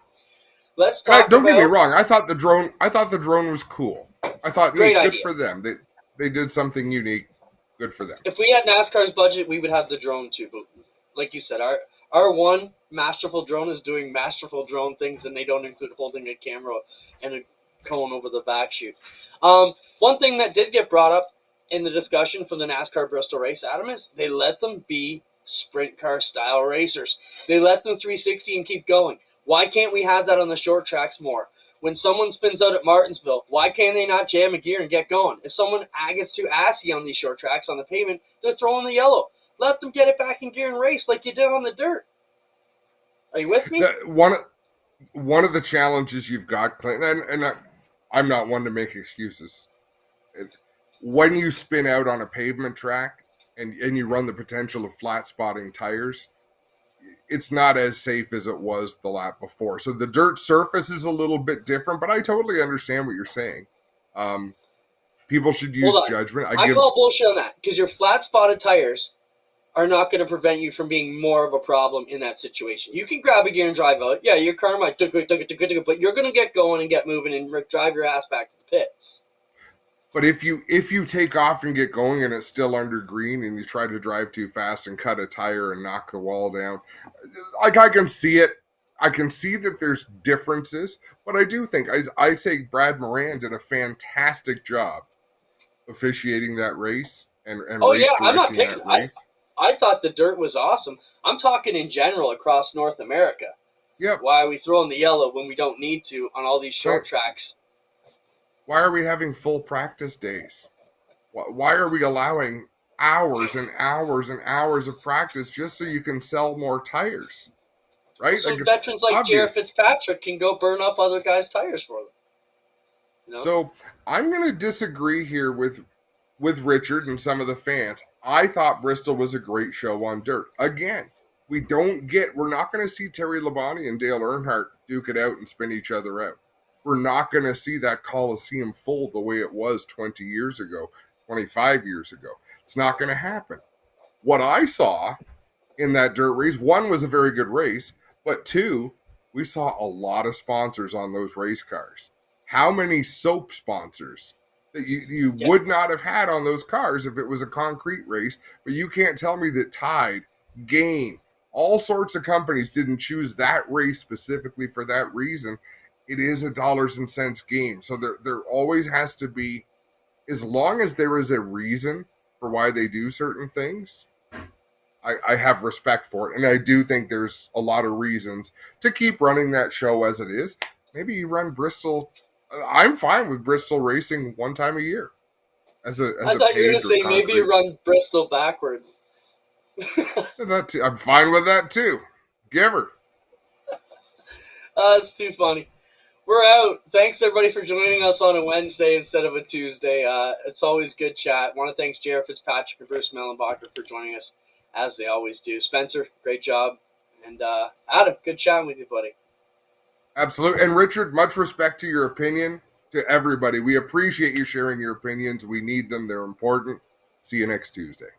Let's talk. Don't get me wrong. I thought the drone was cool. I thought, great good idea for them. They did something unique. Good for them. If we had NASCAR's budget, we would have the drone too. But like you said, our one masterful drone is doing masterful drone things, and they don't include holding a camera and a cone over the back chute. One thing that did get brought up in the discussion for the NASCAR Bristol race, Adam, is they let them be sprint car style racers. They let them 360 and keep going. Why can't we have that on the short tracks more? When someone spins out at Martinsville, why can't they not jam a gear and get going? If someone gets too assy on these short tracks on the pavement, they're throwing the yellow. Let them get it back in gear and race like you did on the dirt. Are you with me? One of the challenges you've got, Clinton, and I'm not one to make excuses. When you spin out on a pavement track and you run the potential of flat spotting tires, it's not as safe as it was the lap before. So the dirt surface is a little bit different, but I totally understand what you're saying. People should use judgment. I call bullshit on that, because your flat spotted tires are not going to prevent you from being more of a problem in that situation. You can grab a gear and drive out. Yeah, your car might, but you're going to get going and get moving and drive your ass back to the pits. But if you take off and get going and it's still under green and you try to drive too fast and cut a tire and knock the wall down, like, I can see it. I can see that there's differences, but I do think I say Brad Moran did a fantastic job officiating that race and race I'm not directing picking. that race. I thought the dirt was awesome. I'm talking in general across North America. Yep. Why are we throwing the yellow when we don't need to on all these short tracks? Why are we having full practice days? Why are we allowing hours and hours and hours of practice just so you can sell more tires? Right? So veterans like Jared Fitzpatrick can go burn up other guys' tires for them. You know? So I'm going to disagree here with Richard and some of the fans. I thought Bristol was a great show on dirt. Again, we're not going to see Terry Labonte and Dale Earnhardt duke it out and spin each other out. We're not going to see that Coliseum full the way it was 20 years ago, 25 years ago. It's not going to happen. What I saw in that dirt race, one, was a very good race, but two, we saw a lot of sponsors on those race cars. How many soap sponsors that you would not have had on those cars if it was a concrete race? But you can't tell me that Tide, Gain, all sorts of companies didn't choose that race specifically for that reason. It is a dollars and cents game. So there always has to be, as long as there is a reason for why they do certain things, I have respect for it. And I do think there's a lot of reasons to keep running that show as it is. Maybe you run Bristol. I'm fine with Bristol racing one time a year. I thought you were going to say maybe you run Bristol backwards. I'm fine with that too. Give her. That's too funny. We're out. Thanks, everybody, for joining us on a Wednesday instead of a Tuesday. It's always good chat. I want to thank Jared Fitzpatrick and Bruce Mellenbacher for joining us, as they always do. Spencer, great job. And Adam, good chatting with you, buddy. Absolutely. And Richard, much respect to your opinion, to everybody. We appreciate you sharing your opinions. We need them. They're important. See you next Tuesday.